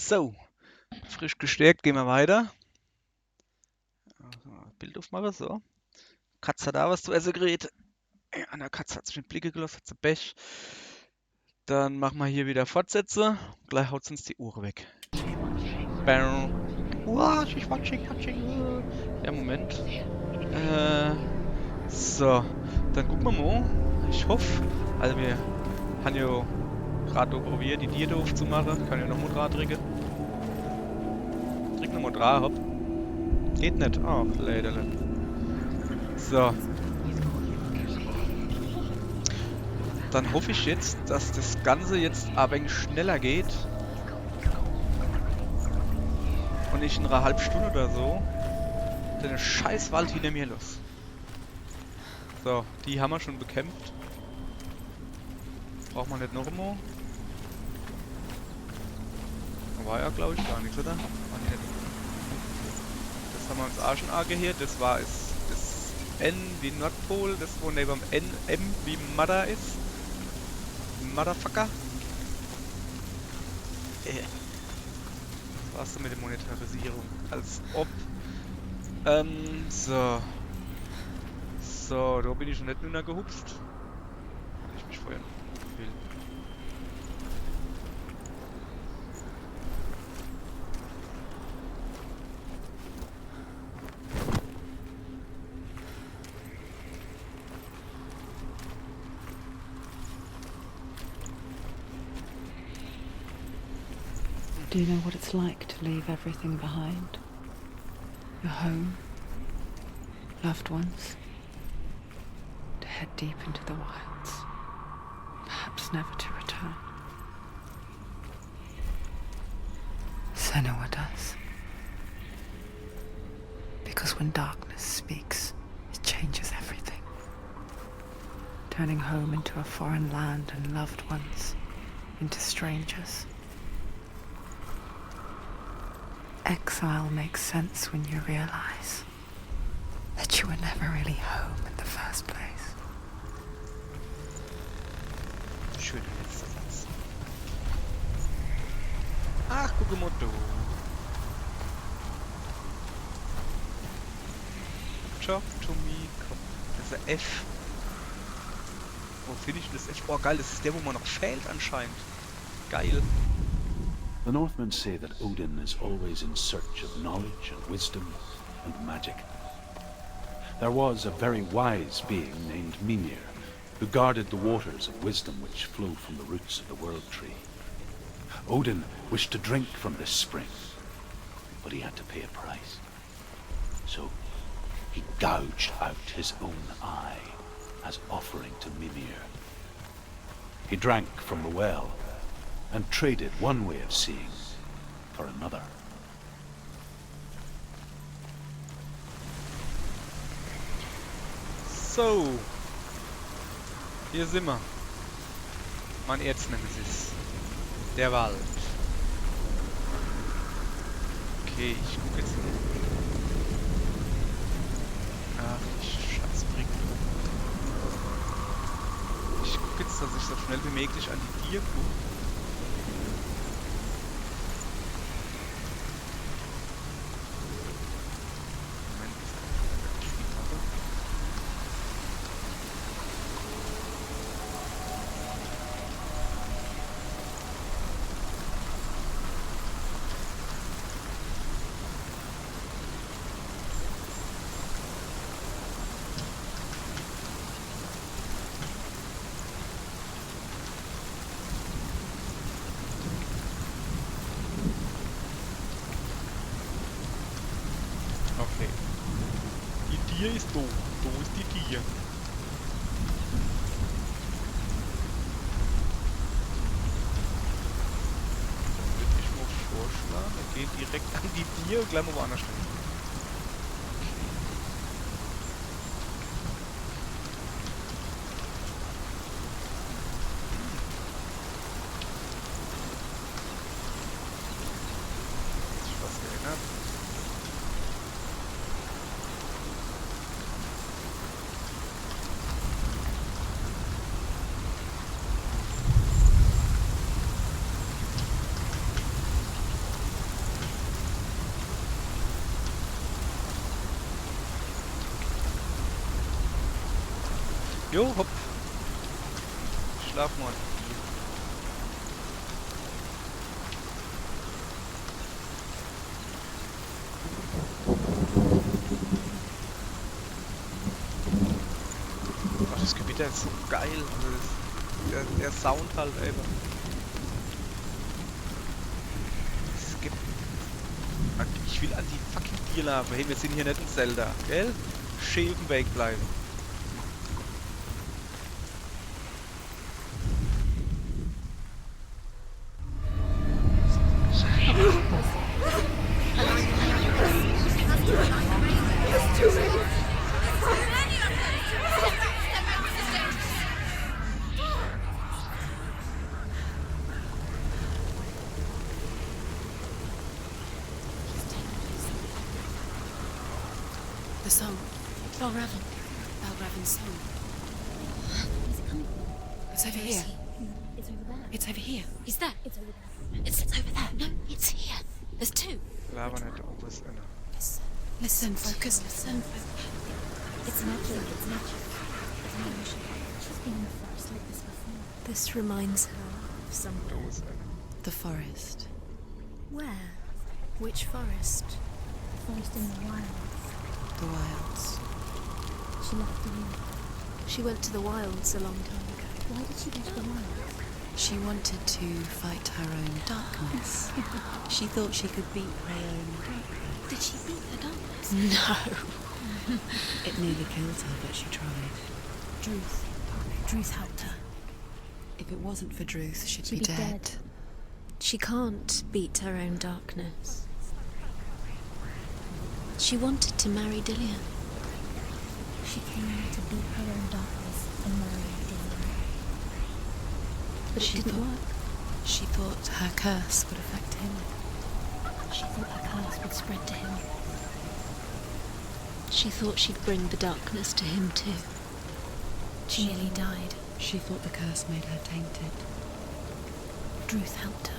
So, frisch gestärkt, gehen wir weiter. Bild aufmachen, so. Katze hat da was zu essen gerät. An der Katze hat sich mit Blicke gelassen, hat sie Pech. Dann machen wir hier wieder Fortsätze. Gleich haut uns die Uhr weg. Bam. Ja, Moment. So, dann gucken wir mal. Ich hoffe, also wir haben ja gerade probiert, die Tiere aufzumachen. Kann ja noch mal dran drücken. Drück nochmal dran, hopp. Geht nicht. Ach, leider. So. Dann hoffe ich jetzt, dass das Ganze jetzt ein wenig schneller geht. Und ich in einer halben Stunde oder so den scheiß Wald hinter mir los. So, die haben wir schon bekämpft. Braucht man nicht noch einmal. War ja, glaube ich, gar nichts, oder? War nicht. Das haben wir uns auch schon angehört. Das war das N wie Nordpol, das wo neben dem M wie Mother ist. Motherfucker. Was war's denn mit der Monetarisierung? Als ob. So. So, da bin ich schon nicht nur gehupst. Ich mich vorher will. Do you know what it's like to leave everything behind? Your home, loved ones, to head deep into the wilds, perhaps never to return. Senua does. Because when darkness speaks, it changes everything, turning home into a foreign land and loved ones into strangers. Exile makes sense when you realize that you were never really home in the first place. Schöner letzter Satz. Ach, guck mal du. Talk to me. Das ist der F. Wo finde ich das F? Oh geil, das ist der, wo man noch fehlt anscheinend. Geil. The Northmen say that Odin is always in search of knowledge and wisdom and magic. There was a very wise being named Mimir, who guarded the waters of wisdom which flow from the roots of the World Tree. Odin wished to drink from this spring, but he had to pay a price. So he gouged out his own eye as offering to Mimir. He drank from the well and traded one way of seeing for another. So. Hier sind wir. Mein Erznemesis. Der Wald. Okay, ich gucke jetzt mal. Ach, ich Schatzbrick. Ich gucke jetzt, dass ich so schnell wie möglich an die Tiere gucke. Okay. Die Tier ist da. Da ist die Tier. Würde ich mal vorschlagen. Wir gehen direkt an die Tier und gleich mal woanders hin. Hat sich was geändert? Jo, hopp. Schlaf mal. Ach, das Gewitter ist so geil. Also der Sound halt einfach. Es gibt... Ich will an die fucking Bierlarve. Hey, wir sind hier nicht in Zelda, gell? Schön auf dem Weg bleiben. The song. Balraven. Balraven's song. Where's it coming from? It's over Where is here. he? It's over there. It's over here. Is that? It's over there. It's over there. No, it's here. There's two. Laber nicht, oh, was ist einer? Listen, focus, listen. It's magic. It's magic. It's an illusion. She's been in the forest like this before. This reminds her of somewhere. Da ist einer. The forest. Where? Which forest? The forest in the wilds. The wilds. She left the room. She went to the wilds a long time ago. Why did she go to the wilds? She wanted to fight her own darkness. She thought she could beat her own darkness. Did she beat the darkness? No. It nearly killed her, but she tried. Druth. Druth helped her. If it wasn't for Druth, she'd She'd be dead. She can't beat her own darkness. She wanted to marry Dillian. She came to beat her own darkness and marry Dillian. But it didn't work. She thought her curse would affect him. She thought her curse would spread to him. She thought she'd bring the darkness to him too. She nearly died. She thought the curse made her tainted. Druth helped her.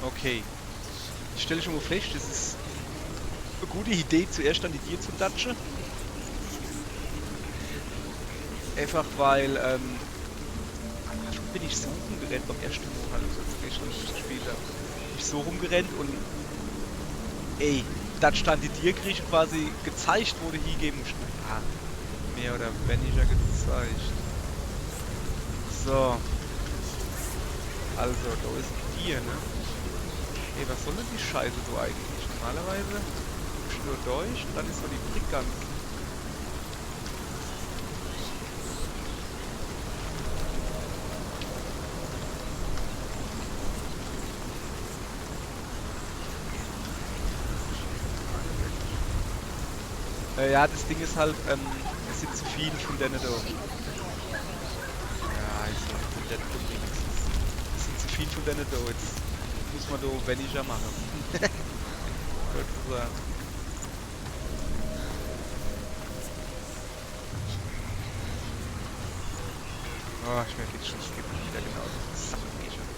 Okay. Ich stelle schon mal fest, das ist eine gute Idee, zuerst an die Tiere zu datschen. Einfach weil, schon bin ich so rumgerannt beim ersten Mal, also gestern das Spiel da. Ich so rumgerannt und ey, Datsch an die Tiere kriege ich quasi gezeigt, wo du hingehen musst. Ah, mehr oder weniger gezeigt. So. Also, da ist ein Tier, ne? Ey, was soll denn die Scheiße so eigentlich? Normalerweise musst du nur durch und dann ist so die Brick ganz. Ja, das Ding ist halt, es sind zu viele von denen da. Ja, ich soll von denen da wenigstens. Es sind zu viele von denen da. Jetzt muss man da weniger machen. Sozusagen. Oh, ich merke jetzt schon, es gibt wieder genau diese Sachen, die schon.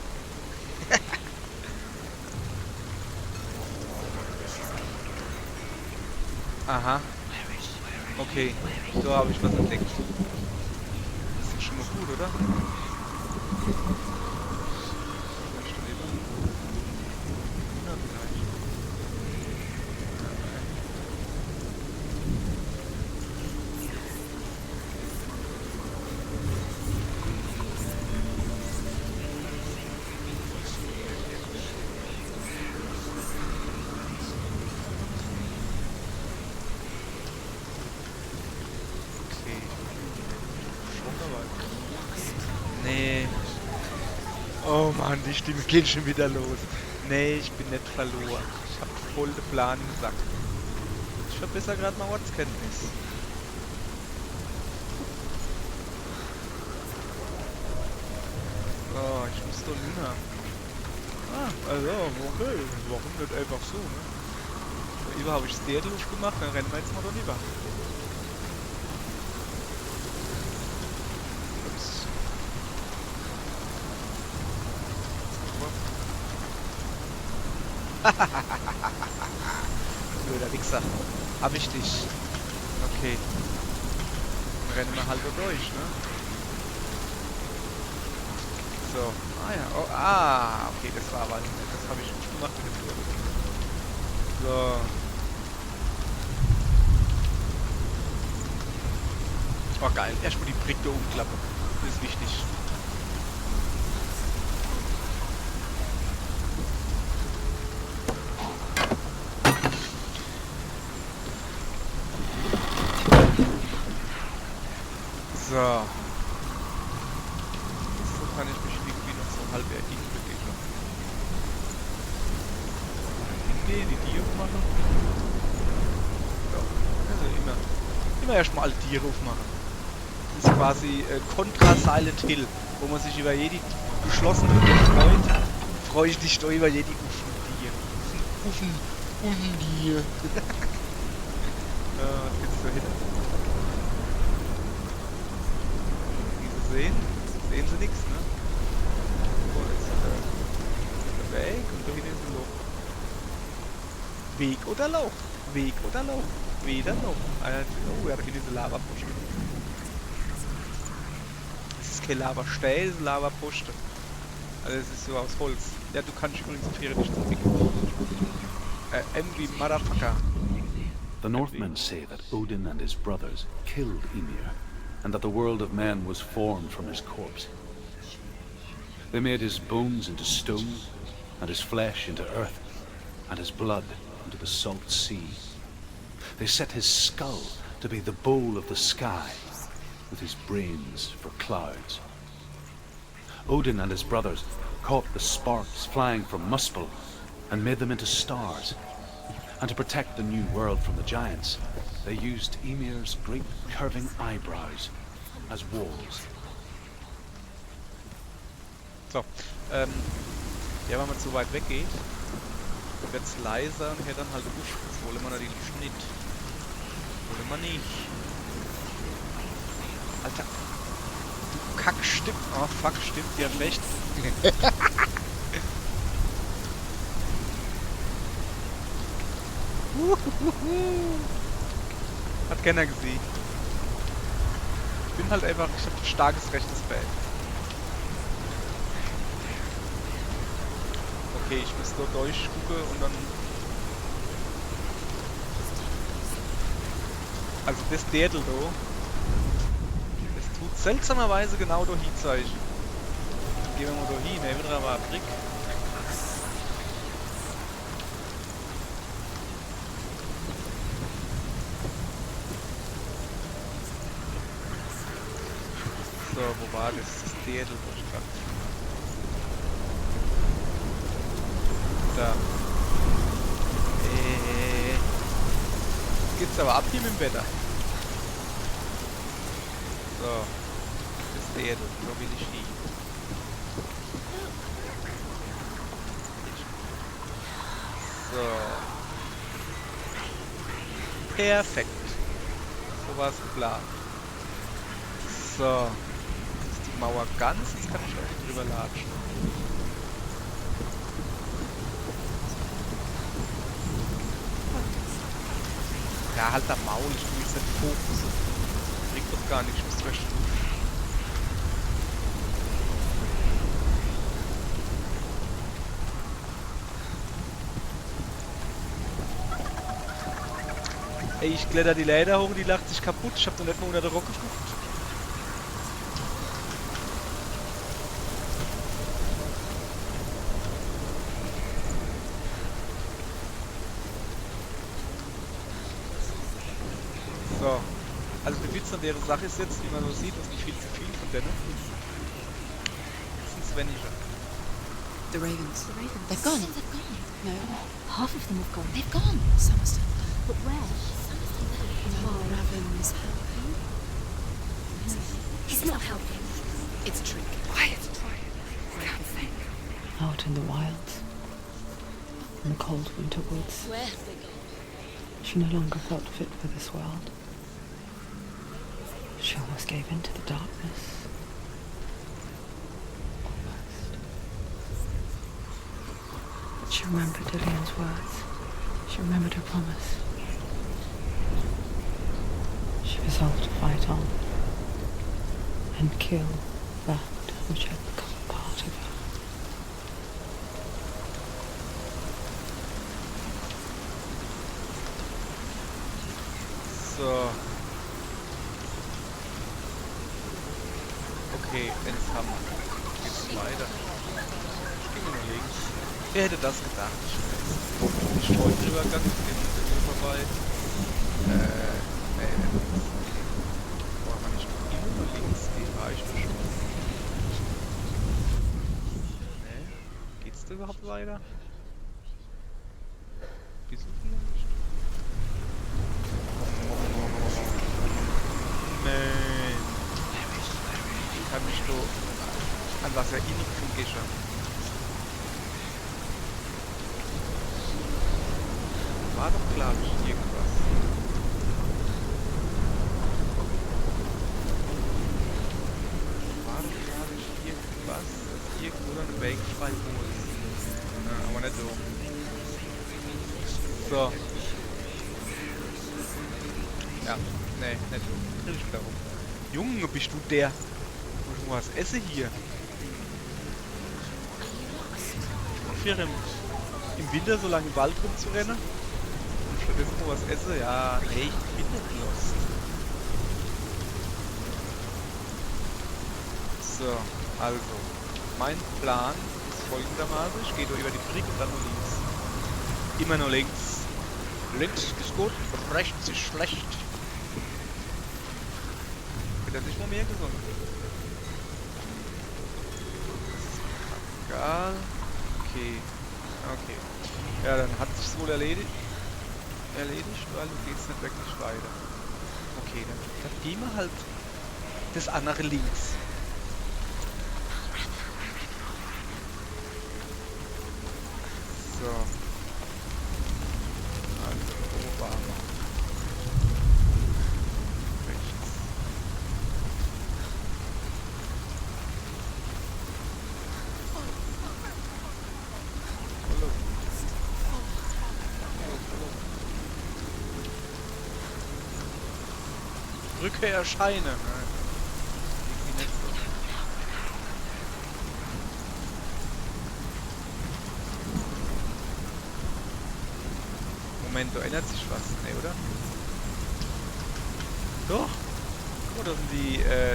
Aha. Okay, so habe ich was entdeckt. Das ist schon mal gut, oder? Ja, vielleicht. Nee. Oh Mann, die Stimme geht schon wieder los. Nee, ich bin nicht verloren. Ich hab voll den Plan im Sack. Ich verbessere gerade mal Ortskenntnis. Oh, ich muss doch hinter. Ah, also, okay. Warum nicht einfach so, ne? Lieber habe ich es der durchgemacht, dann rennen wir jetzt mal doch lieber. Blöder Wichser. Hab ich dich. Okay. Dann rennen wir halt da durch, ne? So. Ah ja. Oh, okay, das war aber nicht. Das habe ich nicht gemacht mit dem Turm. So. Oh geil. Erstmal die Brick da umklappen. Das ist wichtig. So. So kann ich mich irgendwie noch so halb bewegen. Hingehen, die Tiere aufmachen. So. Also immer erstmal alle Tiere aufmachen. Das ist quasi Contra Silent Hill, wo man sich über jede geschlossene Tür freut. Freue ich dich doch über jede Uffen-Tier. Uffen-Tier. Was gibt's da hinten? Sehen sie nichts, ne? Oh, jetzt ist der Weg und da hinten ist ein Loch. Weg oder Loch? Weg oder Loch? Weder noch. Oh, ja, da hinten ist ein Lavaposte. Das ist kein Lavastein, das ist ein Lavaposte. Also es ist so aus Holz. Ja, du kannst übrigens auf hier nicht zurück. wie Motherfucker. The Northmen say that Odin and his brothers killed Ymir, and that the world of men was formed from his corpse. They made his bones into stone, and his flesh into earth, and his blood into the salt sea. They set his skull to be the bowl of the sky, with his brains for clouds. Odin and his brothers caught the sparks flying from Muspel and made them into stars. And to protect the new world from the giants, they used Ymir's great curving eyebrows as walls. So, ja, wenn man zu weit weggeht, wird es leiser und hört dann halt Luft. Das wollen wir natürlich nicht. Wollen wir nicht. Alter. Du Kack, stimmt. Oh fuck, stimmt, die hat recht. Hat keiner gesehen. Ich bin halt einfach, ich hab ein starkes rechtes Bett. Okay, ich muss dort durchgucken und dann... Also das Dädel da, das tut seltsamerweise genau da hinzeichen. Dann gehen wir mal da hin, ne, wieder aber ein Brick. So, wo war das? Das Dädel, wo ich grad... Da. Geht's aber ab hier mit dem Wetter. So. Das Dädel, so will ich nie. So. Perfekt. So war es geplant. So. Jetzt ist die Mauer ganz, jetzt kann ich auch drüber latschen. Ja, halt der Maul, ich will jetzt nicht fokussen. Bringt doch gar nichts, ich muss recht tun. Ey, ich kletter die Leiter hoch und die lacht sich kaputt. Ich hab noch nicht mal unter der Rock geguckt. So. Also der Witz an der Sache ist jetzt, wie man so sieht, dass nicht viel zu viel von denen. Das sind Svenniger. The Ravens. The Ravens. They've gone. They've gone. No. Half of them have gone. They've gone. Some are still there. But where? Some are still there. No, Raven's helping. He's not helping. It's a trick. Quiet. Out in the wilds, in the cold winter woods, Where have they gone? she no longer felt fit for this world. She almost gave in to the darkness. Almost. She remembered Lillian's words. She remembered her promise. She resolved to fight on and kill that which had become a part of her. So. Okay, jetzt haben wir. Geht's weiter. Gehen wir nur links. Wer hätte das gedacht? Streutübergang im vorbei. Nee. Boah, man nicht immer nur links gehen, war ich da schon. Nee. Geht's da überhaupt weiter? Wieso vielleicht? Nein. Ich kann mich so an was erinnern von gestern. War doch klar, irgendwas. War doch klar, irgendwas, dass irgendwo eine Bankspeicherung ist. Na, aber nicht so. So. Ja, nee, nicht so. Dreh ich wieder rum. Junge, bist du der? Muss ich mal was essen hier? Für im Winter so lange im Wald rumzurennen? Und stattdessen mal was essen? Ja, nee, ich bin nicht lost. So, also. Mein Plan ist folgendermaßen. Ich gehe da über die Brücke und dann nur links. Immer nur links. Links ist gut, rechts ist schlecht. Wird er nicht mal mehr gesund? Egal. Okay. Okay. Ja, dann hat sich's wohl erledigt, weil du gehst nicht wirklich weiter. Okay, dann gehen wir halt das andere links. So. Also, wo waren wir? Rechts. Hallo. Brücke erscheinen. Irgendwie nicht so. Moment, da ändert sich was, ne, oder? Doch! Guck mal,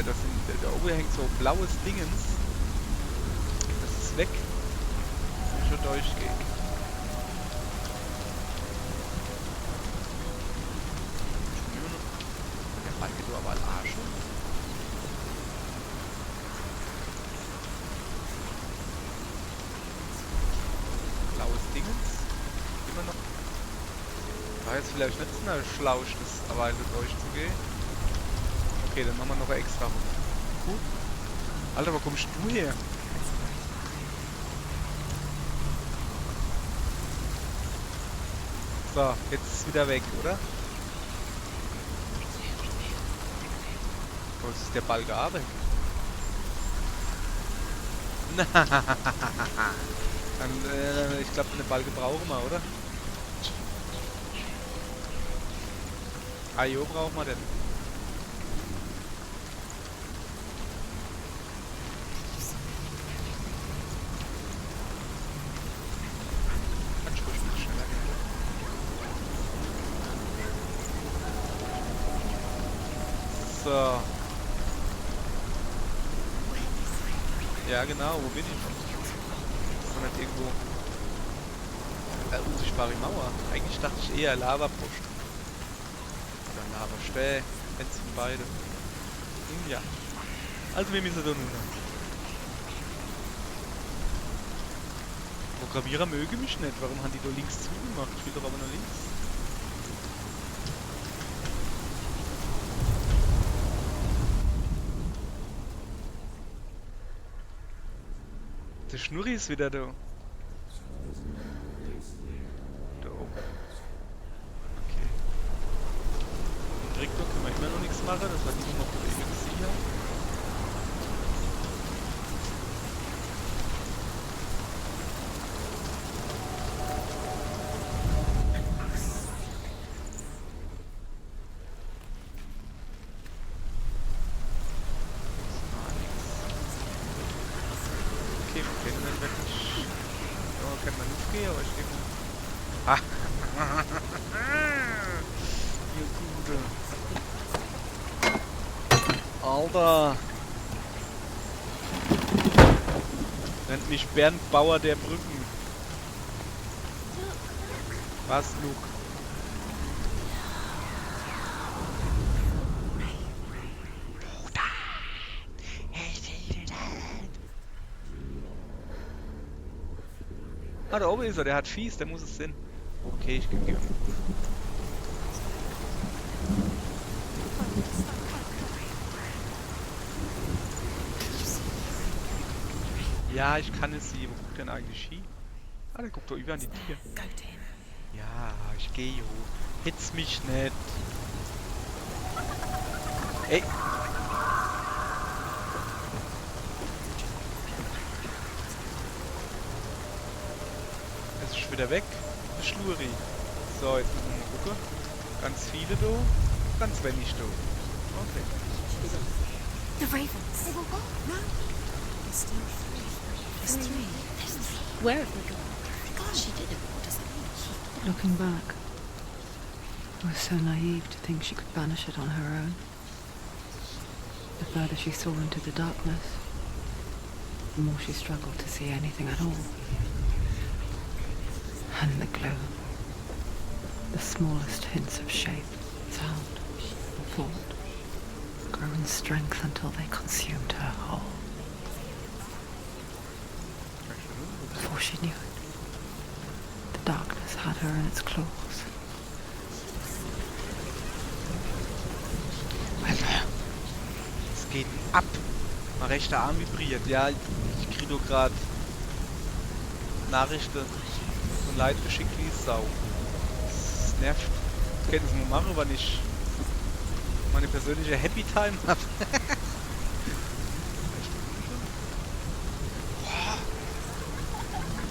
da oben hängt so blaues Dingens. Das ist weg. Wenn ich schon durchgehe. Der Ball geht aber am Arsch. Blaues Dingens. Immer noch. War jetzt vielleicht nicht so schlau, das Weile durchzugehen. Okay, dann machen wir noch extra. Gut. Alter, wo kommst du her? So, jetzt ist es wieder weg, oder? Wo ist der Ball gearbeitet? Dann, ich glaube, den Ball gebrauchen wir, oder? Ajo brauchen wir denn? Kann ich ruhig ein bisschen schneller gehen. So. Ja genau, wo bin ich? Ist doch nicht irgendwo... unsichtbare Mauer. Eigentlich dachte ich eher Lavabusch. Aber schwer, wenn es beide. Ja. Also wir müssen da nun. Programmierer mögen mich nicht. Warum haben die da links zugemacht? Ich will doch aber nur links. Der Schnurri ist wieder da. Da oben. Okay. Rektor können wir immer noch nichts machen, das war die noch sicher. hochgehe, aber ich gehe hoch. Ah. Ihr Gute. Alter. Nennt mich Bernd Bauer der Brücken. Was, Luke? Ah, da oben ist er, der hat Fies, der muss es sehen. Okay, ich gebe ihm. Ja, ich kann es sehen. Wo guckt denn eigentlich hin? Ah, der guckt doch über an die Tür. Go to him. Ja, ich gehe hoch. Hitz mich nicht. Ey. Jetzt ist wieder weg. Der Schluri. So, jetzt müssen wir mal gucken. Ganz viele da. Ganz wenig da. Okay. The ravens. They will go. No. There's still three. There's three. There's three. Where have they gone? God, she did it. What does that mean? Looking back, I was so naive to think she could banish it on her own. The further she saw into the darkness, the more she struggled to see anything at all. And the gloom, the smallest hints of shape, sound, or thought, grew in strength until they consumed her whole. Before she knew it, the darkness had her in its claws. Alter. Es geht ab. Mein rechter Arm vibriert. Ja, ich kriege doch gerade Nachrichten von Leid geschickt wie Sau. Das nervt. Das kann ich nur machen, weil ich meine persönliche Happy Time habe.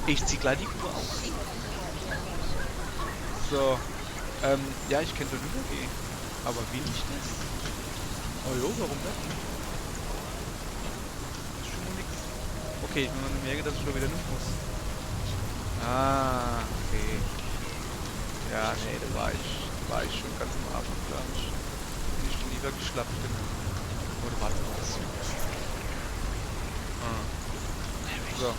Ich zieh gleich die Uhr auf. So. Ja, ich könnte rübergehen. Aber will ich das? Oh jo, warum nicht? Das ist schon mal nix. Okay, ich muss merken, dass ich schon wieder nicht muss. Ah, okay. Ja, nee, da war ich schon ganz am Anfang, glaube ich. Bin ich schon lieber geschlappt bin. Oder warte mal, was? Ah. So.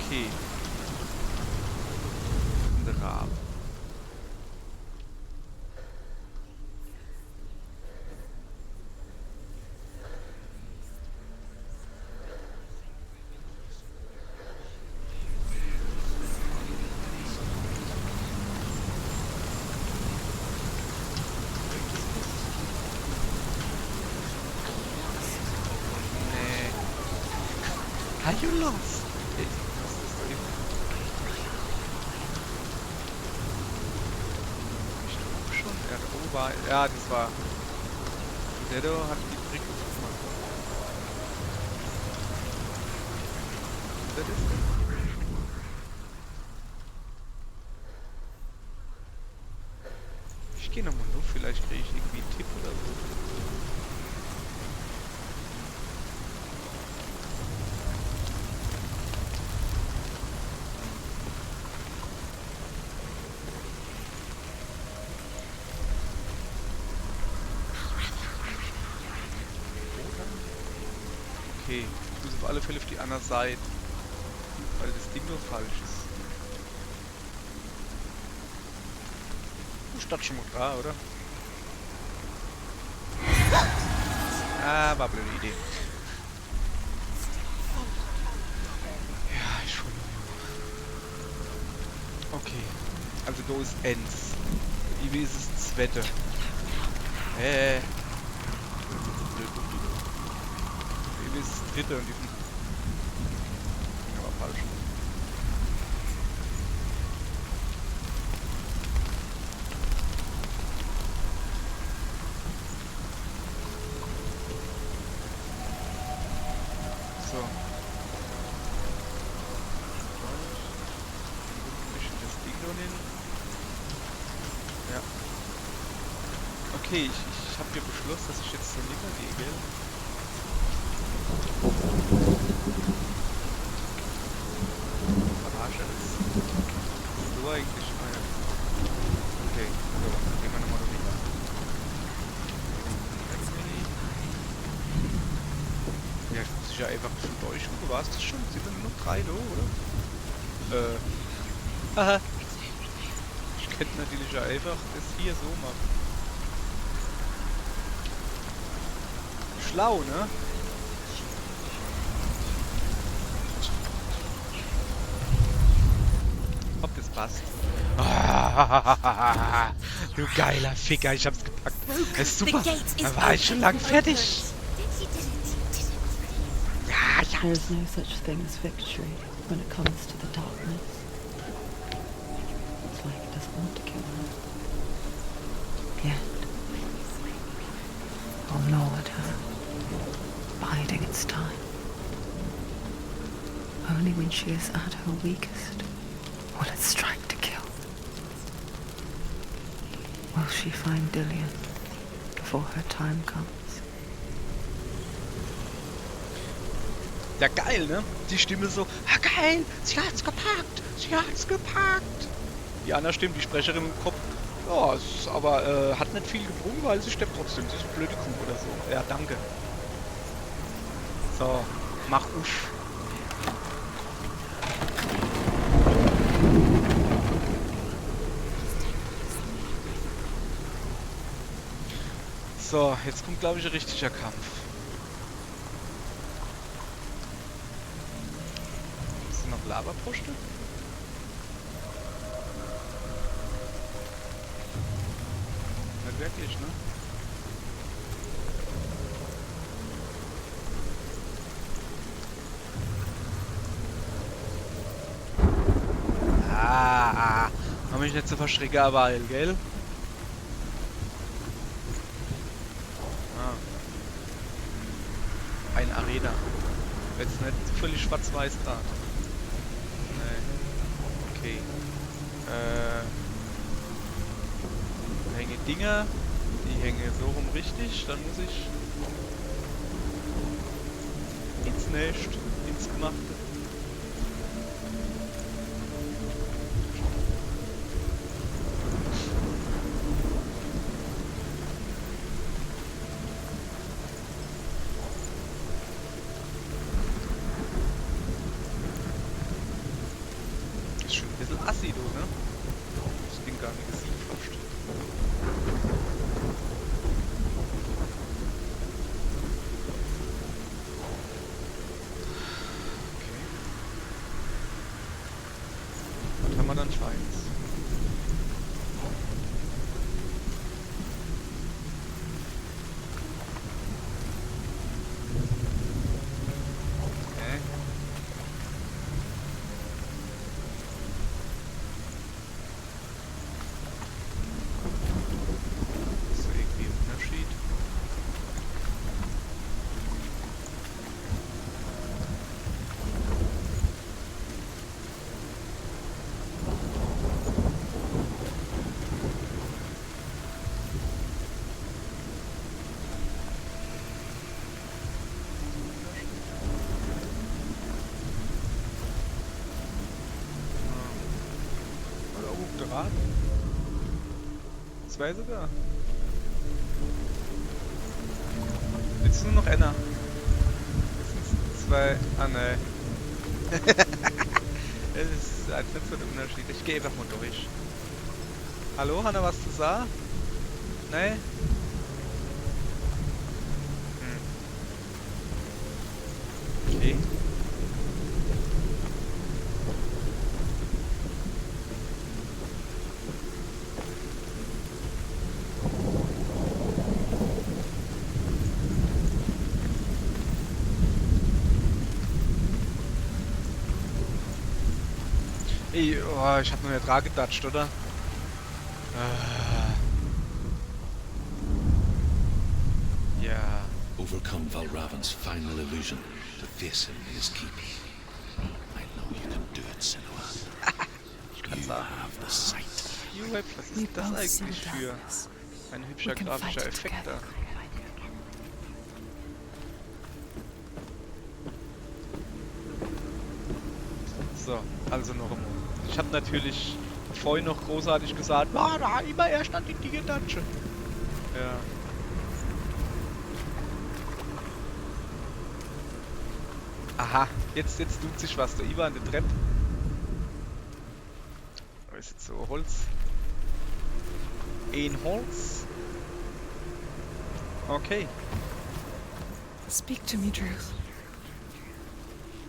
Okay. Ein Raben. Nee. Are you lost? Okay. Was ist da hinten? Ich glaube schon. Ja, da oben war. Ja, das war. Der da hat die Trick gemacht. Das ist der. Ich gehe nochmal nur, vielleicht kriege ich irgendwie einen Tipp oder so. Okay, ich muss auf alle Fälle auf die andere Seite, weil das Ding nur falsch ist. Stadt schon mal da, oder? Ah, war blöde Idee. Ja, ich schon. Okay, also da ist Enz. Wie ist es das Wetter? Wie ist das dritte und die sind. Aber falsch. So. Das Ding noch hin. Ja. Okay, ich habe hier beschlossen, dass ich jetzt so nicht mehr gehe, gell? Verarsche das. So eigentlich. Ah, ja. Okay, so, dann gehen wir nochmal rüber. Ja, ich muss ja einfach schon durchgucken. War es das schon? Sind wir nur noch 3 da, oder? Haha. Ich könnte natürlich ja einfach das hier so machen. Schlau, ne? Ob das passt. Ah, du geiler Ficker, ich hab's gepackt. Das ist super. Dann war ich schon lang fertig. Ja, ich There hab's. is no such thing as victory when it comes to the darkness. It's like it doesn't want to kill her. Yet, will gnaw at her, biding its time. Only when she is at her weakest will it strike to kill. Will she find Dillian before her time comes? Ja, geil, ne? Die Stimme so, ah, geil, sie hat's gepackt, sie hat's gepackt. Die andere Stimme, die Sprecherin im Kopf, ja, es ist aber hat nicht viel gebrungen, weil sie stirbt trotzdem. Sie ist eine blöde Kuh oder so. Ja, danke. So, mach uff. So, jetzt kommt, glaube ich, ein richtiger Kampf. Ist noch Lavabrüste? Nicht wirklich, ne? Ah, hab mich nicht so verschrecken, aber gell? Ein Arena. Jetzt nicht völlig schwarz-weiß gerade. Nee. Okay. Hänge Dinger. Die hängen so rum richtig. Dann muss ich ins Nest, ins Gemachte. Assi, du, ne? Das Ding gar nicht gesehen fast. Okay. Was haben wir dann Feins? Okay. Draht? 2 sogar. Jetzt ist nur noch einer. Jetzt sind es 2. Ah ne. Es ist ein nicht so ein Unterschied. Ich gehe einfach mal durch. Hallo, Hanna, was du sagst? Ne? Okay. Ey, oh, ich hab nur nicht dran gedatscht, oder? Ja. Overcome Valravn's final illusion to face him in his keep. I know you can do it, Senua. Ich kann You sagen. have the sight. You-Web, was We ist das both see eigentlich the für? darkness. Ein We hübscher can fight grafischer it Effekt da. together. So, also noch einmal. Ich habe natürlich vorhin noch großartig gesagt, da immer erst an die Dinge-Datsche. Ja. Aha, jetzt tut sich was. Da über an der Treppe. Da ist jetzt so Holz. Ein Holz. Okay. Speak to me, Druth.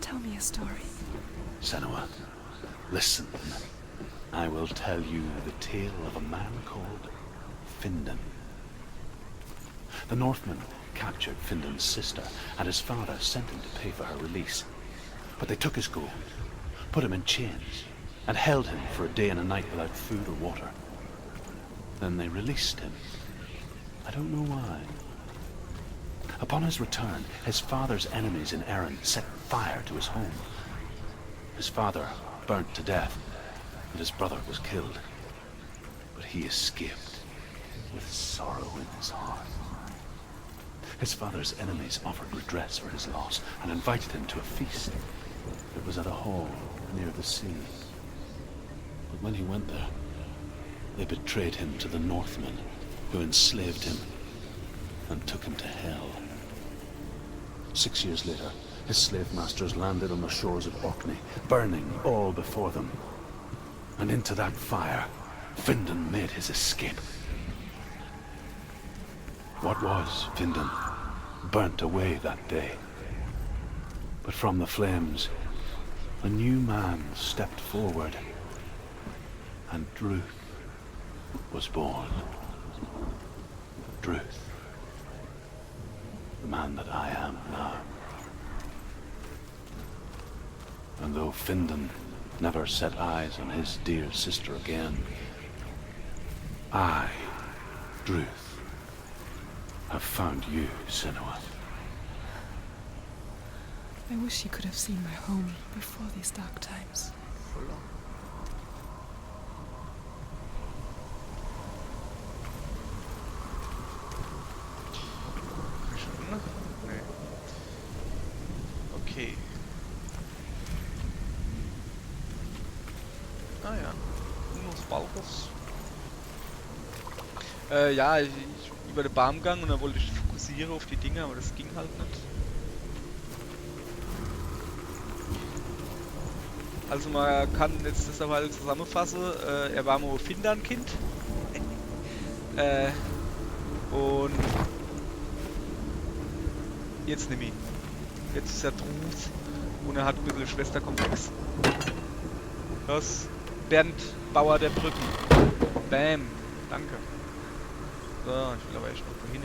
Tell me a story. Senua, listen. I will tell you the tale of a man called Findan. The Northmen captured Findan's sister, and his father sent him to pay for her release. But they took his gold, put him in chains, and held him for a day and a night without food or water. Then they released him. I don't know why. Upon his return, his father's enemies in Erin set fire to his home. His father burnt to death, and his brother was killed. But he escaped with sorrow in his heart. His father's enemies offered redress for his loss and invited him to a feast. It was at a hall near the sea. But when he went there, they betrayed him to the Northmen, who enslaved him and took him to hell. 6 years later, his slave masters landed on the shores of Orkney, burning all before them. And into that fire, Findan made his escape. What was Findan burnt away that day. But from the flames, a new man stepped forward, and Druth was born. Druth, the man that I am now. And though Findan never set eyes on his dear sister again, I, Druth, have found you, Senua. I wish you could have seen my home before these dark times. Nee. Okay. Ah ja. Unos Balkos. Ja, ich über den Baum gegangen und dann wollte ich fokussieren auf die Dinge, aber das ging halt nicht. Also man kann jetzt das aber zusammenfassen, er war mal Findan-Kind. Und jetzt nimm ihn. Jetzt ist er Druth und er hat ein bisschen Schwesterkomplex. Das Bernd Bauer der Brücken. Bam. Danke. So, ich will aber echt noch wohin.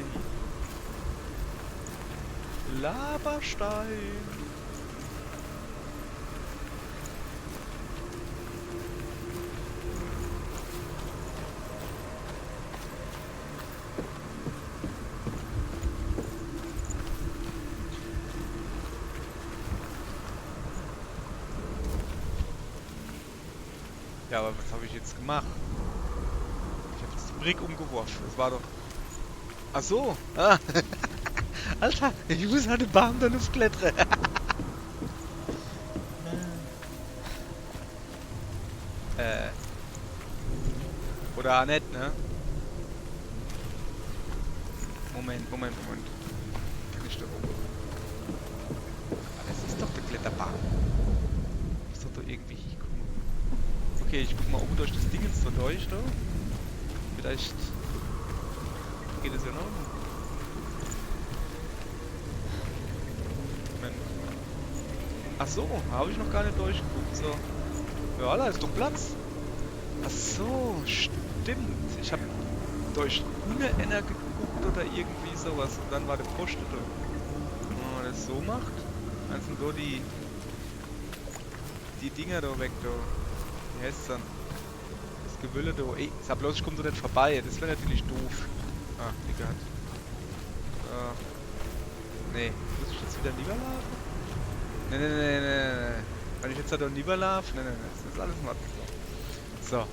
Laberstein. Ja, aber was habe ich jetzt gemacht? Ich habe jetzt die Brick umgeworfen. Das war doch... Ach so! Ah. Alter, ich muss an den Baum der Luft klettern. Oder auch nicht, ne? Moment. Kann ich da oben? Aber das ist doch der Kletterbaum. Muss doch da irgendwie hinkommen. Okay, ich guck mal oben durch das Ding jetzt da durch, da. Vielleicht geht es ja noch. Moment. Ach so, habe ich noch gar nicht durchgeguckt. So. Ja, da ist doch Platz. Ach so, stimmt. Ich habe durch Hunde-Enner geguckt oder irgendwie sowas. Und dann war der Post da. Wenn man das so macht, dann sind da die Dinger da weg, da. Wie heißt es dann? Das Gewülle da. Ey, sag bloß, ich komme da nicht vorbei. Das wäre natürlich doof. Ah, egal. Nee, muss ich jetzt wieder niederlaufen? Nee. Wenn ich jetzt da niederlaufe? Nee. Das ist alles in Ordnung. So.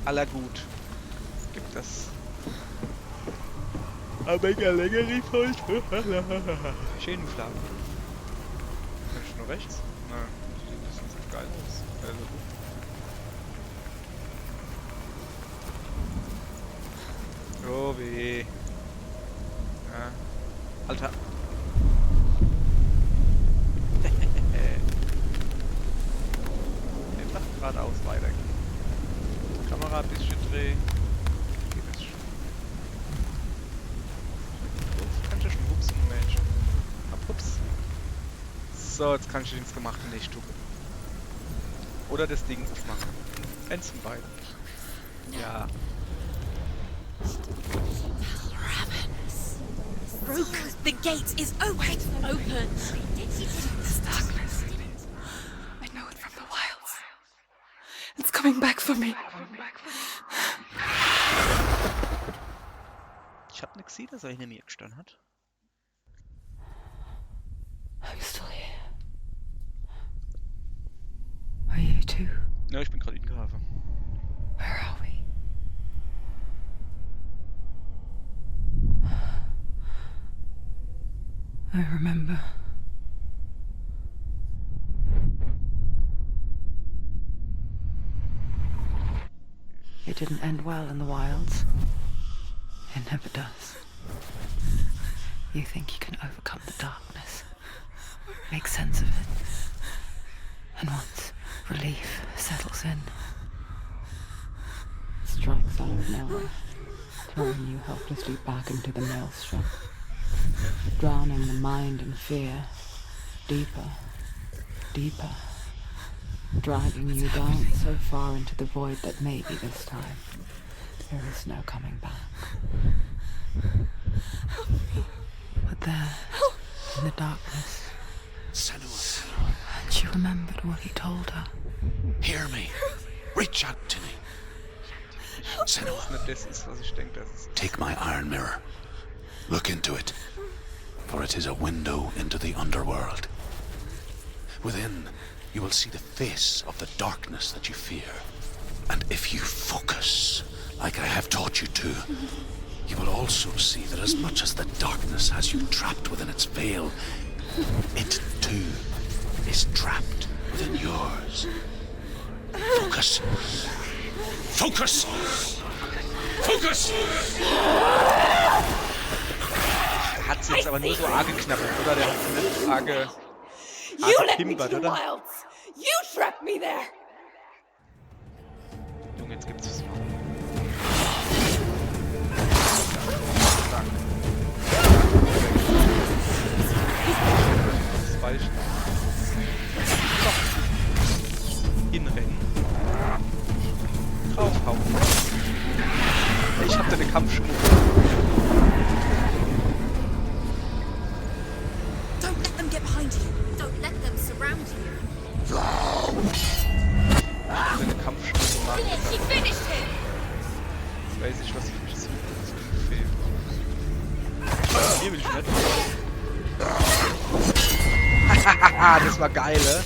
Aller gut. Gibt das. Aber länger rief heute. Schönen Flamme. Kann ich nur rechts? Nein, das sieht so geil aus. Also gut. Oh weh. Ja. Alter. Einfach geradeaus weitergehen. Kamera ein bisschen drehen. Geht das schon. Jetzt kannst du schon hupsen, Mensch. Hab hups. So, jetzt kann ich ins gemachte Licht tun. Oder das Ding aufmachen. Eins von beiden. Ja. Rook, the gate is open! Open! This darkness. I know it from the wilds. It's coming back for me. Ich hab nicht gesehen, dass er hinter mir gestanden hat. I'm still here. Are you too? Ja, ich bin gerade in Grafe. Where are we? I remember. It didn't end well in the wilds. It never does. You think you can overcome the darkness, make sense of it, and once relief settles in, it strikes out of nowhere, throwing you helplessly back into the maelstrom, drowning the mind in fear, deeper, deeper, dragging you down so far into the void that maybe this time there is no coming back. But there, in the darkness, Senua, she remembered what he told her. hear me. Reach out to me. Senua, Nicht das ist, was ich denke, das ist. take my iron mirror. Look into it, for it is a window into the underworld. Within, you will see the face of the darkness that you fear. And if you focus, like I have taught you to, you will also see that as much as the darkness has you trapped within its veil, it too is trapped within yours. Focus. Focus! Focus! Er hat jetzt aber nur so arg geknabbert, oder? Der hat nicht arge pimpert, oder? wilds. You trapped me there. Junge, jetzt gibt's was. Ausweichen. So. Hinrennen. Draufhauen. Ich hab da eine Kampfschmuck. Don't let them get behind you! Don't let them surround you! Eine Kampfschmuck gemacht. She finished him! Jetzt weiß ich, was ich mich suche. Das ist ungefähr. Hier will ich nicht. Hahaha, das war geil, ne?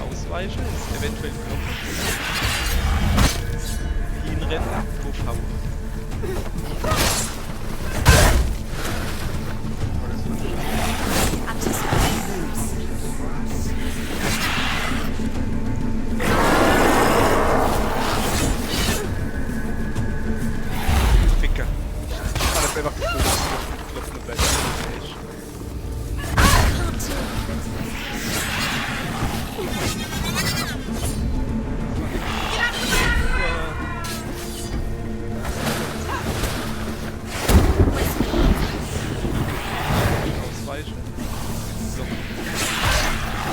Ausweichen ist eventuell Knochen. Hinrennen, draufhauen. Ficker. Ah, das wäre einfach klopfen und bleiben. Ausweichen. So.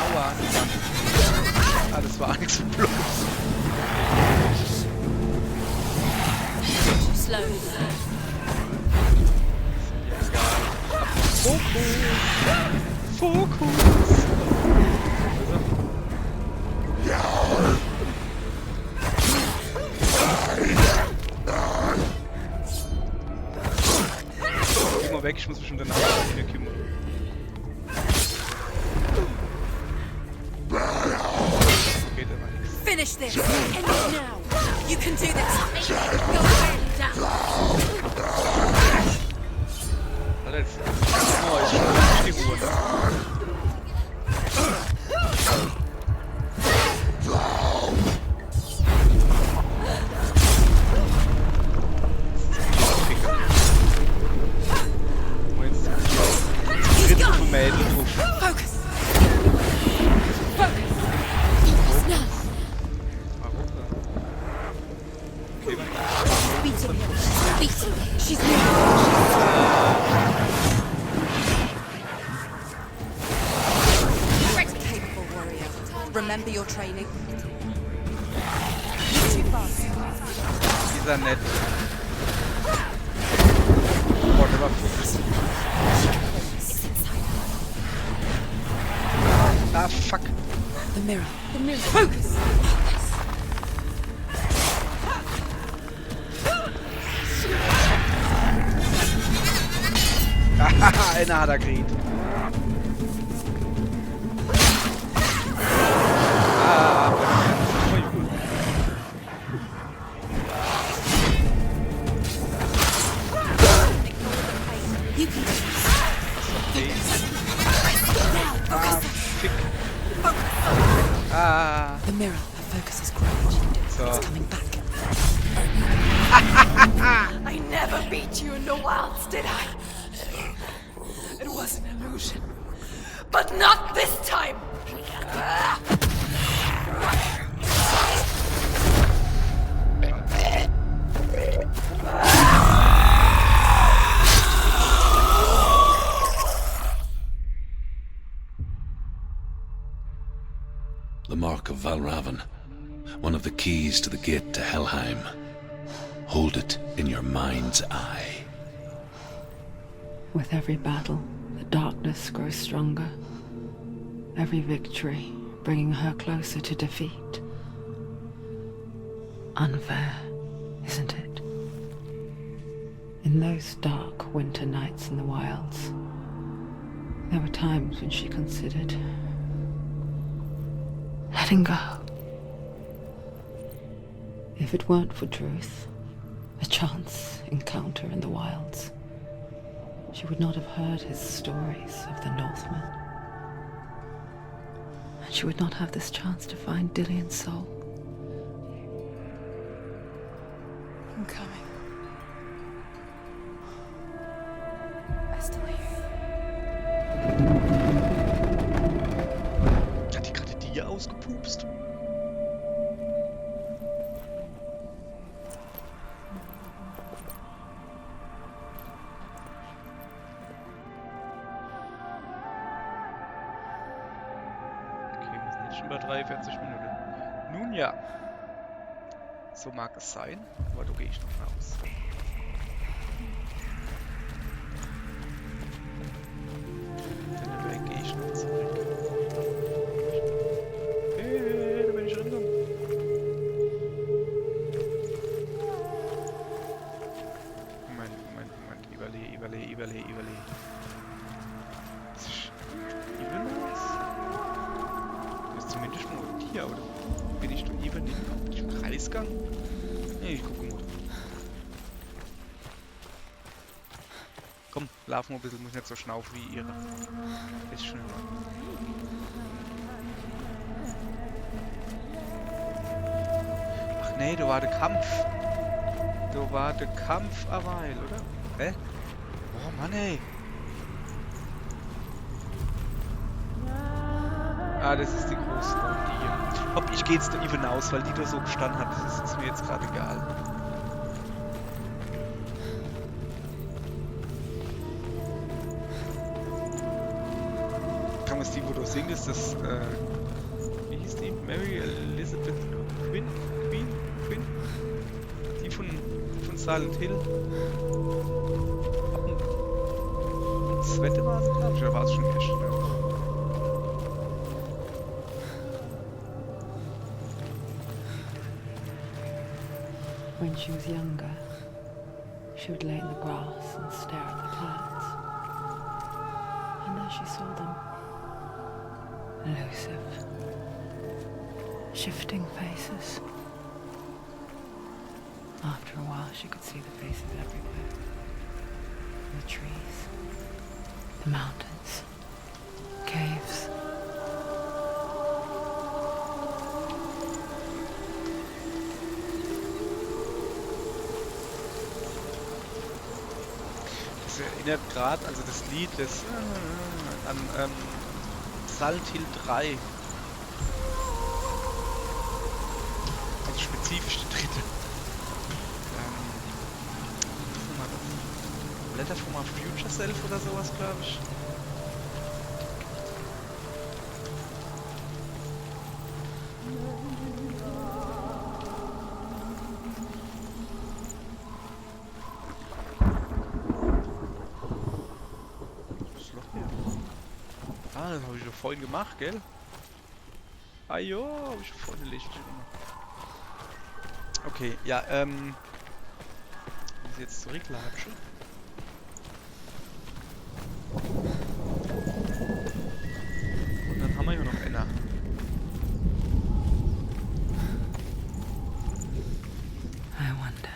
Aua, das war. Ah, das war Angst und Blut. Slowly. Fokus! Fokus! Geh mal weg, ich muss mich um den Nachbarn hier kümmern. Finish this. End it now. You can do this. Go ahead. Alter, das ist schon eine Figur, ne? Focus. Focus. Now. Beat him. Beat him. She's capable warrior. Remember your training. Too fast. Dieser nett. Boah, der war fies. Ah, fuck. The mirror. The mirror. Focus. Haha, einer hat er gekriegt. Ah, ui. You can do this. Okay. Now. Focus. Fick. Ah. The mirror. Her focus is growing. So. It's coming back. I never beat you in the wilds, did I? It was an illusion. But not this time! The Mark of Valravn, one of the keys to the gate to Helheim. Hold it in your mind's eye. With every battle, the darkness grows stronger. Every victory bringing her closer to defeat. Unfair, isn't it? In those dark winter nights in the wilds, there were times when she considered letting go. If it weren't for Druth, a chance encounter in the wilds, she would not have heard his stories of the Northmen. And she would not have this chance to find Dillion's soul. I'm coming. I still hear Hat die gerade die ausgepupst? Bei 43 Minuten. Nun ja. So mag es sein, aber du gehst noch raus. Dann gehe ich noch zurück. Hey, da bin ich drin. Moment. Überlege. Zumindest mal hier, oder? Bin ich da eben im Kreisgang? Nee, ich gucke mal. Komm, lauf mal ein bisschen, muss nicht so schnaufen wie ihre. Ist schön. Ach nee, da war der Kampf. Da war der Kampf eine Weile, oder? Hä? Oh Mann, ey. Ah, das ist die Großfrau, die hier. Hopp, ich gehe jetzt da eben aus, weil die da so gestanden hat. Das ist mir jetzt gerade egal. Kann man es die, wo du singt, ist das, wie hieß die? Mary Elizabeth Quinn? Die von Silent Hill. Und zweite war sie, glaube ich, oder war es schon erst? Ne? When she was younger, she would lay in the grass and stare at the clouds. And there she saw them. Elusive. Shifting faces. After a while, she could see the faces everywhere. The trees, the mountains, caves. Das erinnert gerade, also das Lied, das an Silent Hill 3. Also spezifisch der dritte. Was war das? Letter from our Future Self oder sowas, glaube ich. Das Loch hier. Ah, das habe ich doch vorhin gemacht, gell? Ah jo, habe ich vorhin eine Licht gemacht. Okay, ja, muss ich jetzt zurücklatschen. Und dann haben wir ja noch einer. I wonder.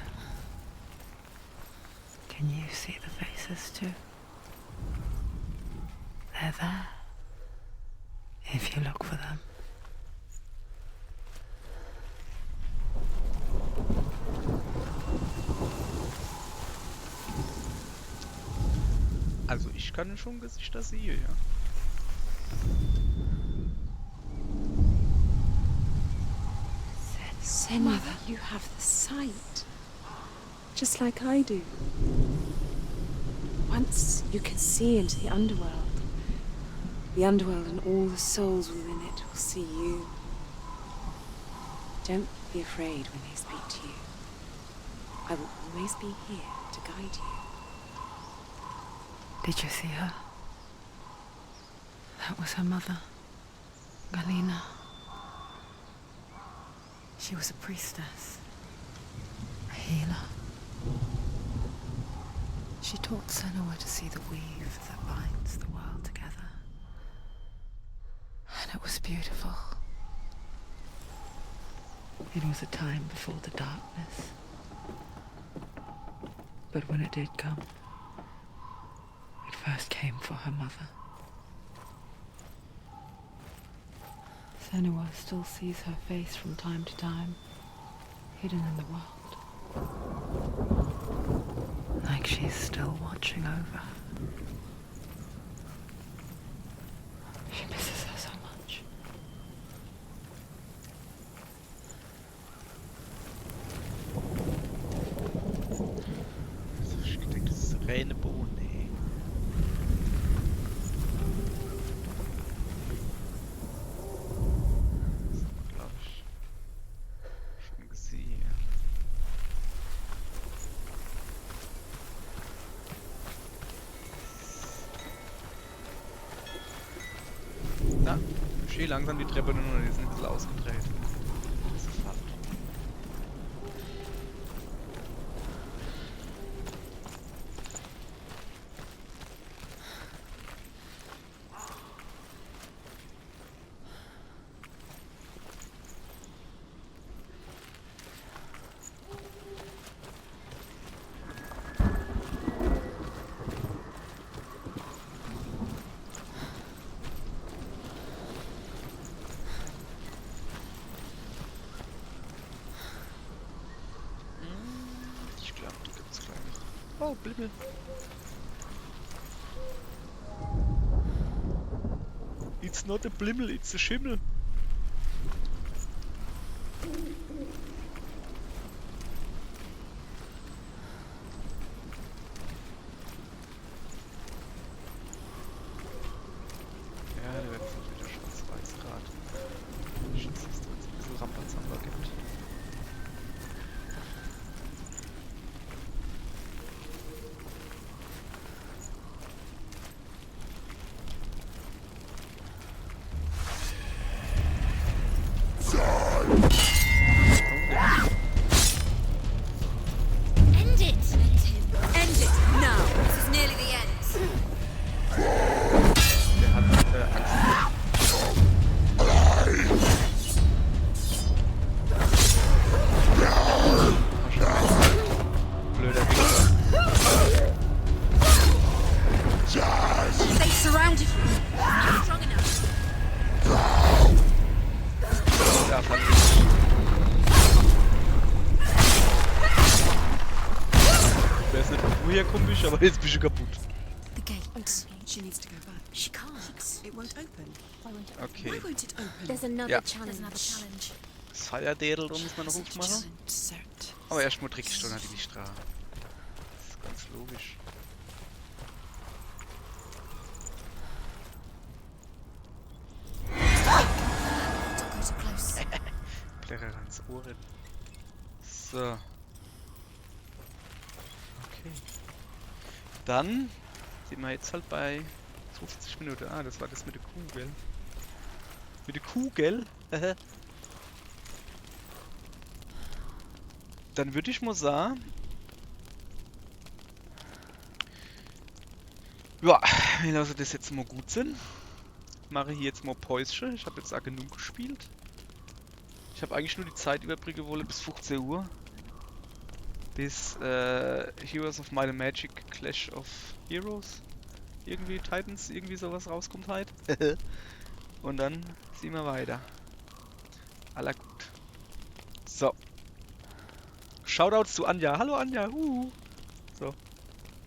Can you see the faces too? They're there. If you look for them. Also ich kann schon Gesichter sehen, ja. Senua, you have the sight. Just like I do. Once you can see into the underworld. The underworld and all the souls within it will see you. Don't be afraid when they speak to you. I will always be here to guide you. Did you see her? That was her mother, Galina. She was a priestess, a healer. She taught Senua to see the weave that binds the world together. And it was beautiful. It was a time before the darkness. But when it did come, it first came for her mother. Senua still sees her face from time to time, hidden in the world. Like she's still watching over her. She misses her so much. Ich denke, das ist reine Bohne. Na, ich stehe langsam die Treppe, nur die sind ein bisschen ausgedreht. Das ist falsch. Oh, Blimmel. It's not a Blimmel, it's a Schimmel. Ja, der wird wieder schwarz-weiß gerade. Ich schätze, dass es ein bisschen Rambazamba gibt. End it! End it now! This is nearly the end. Der hat Angst. hergekommen bist, aber jetzt bist du kaputt. The gate. She needs to go back. She can't. It won't open. Okay. Why won't it open? There's another Ja. There's another challenge. Das Feierdädel, da muss man noch aufmachen. Cert. Aber erstmal trickst du natürlich die Straße. Das ist ganz logisch. Don't go too close. Plärrer ans Ohren. So. Okay. Dann sind wir jetzt halt bei 50 Minuten. Ah, das war das mit der Kugel. Mit der Kugel? Dann würde ich mal sagen... Ja, wir lassen das jetzt mal gut sein. Mache hier jetzt mal Päuschen. Ich habe jetzt auch genug gespielt. Ich habe eigentlich nur die Zeit überbrücken wollen bis 15 Uhr. Bis Heroes of Might and Magic Clash of Heroes. Irgendwie Titans, irgendwie sowas rauskommt halt. Und dann sehen wir weiter. Aller gut. So. Shoutouts zu Anja. Hallo Anja. So.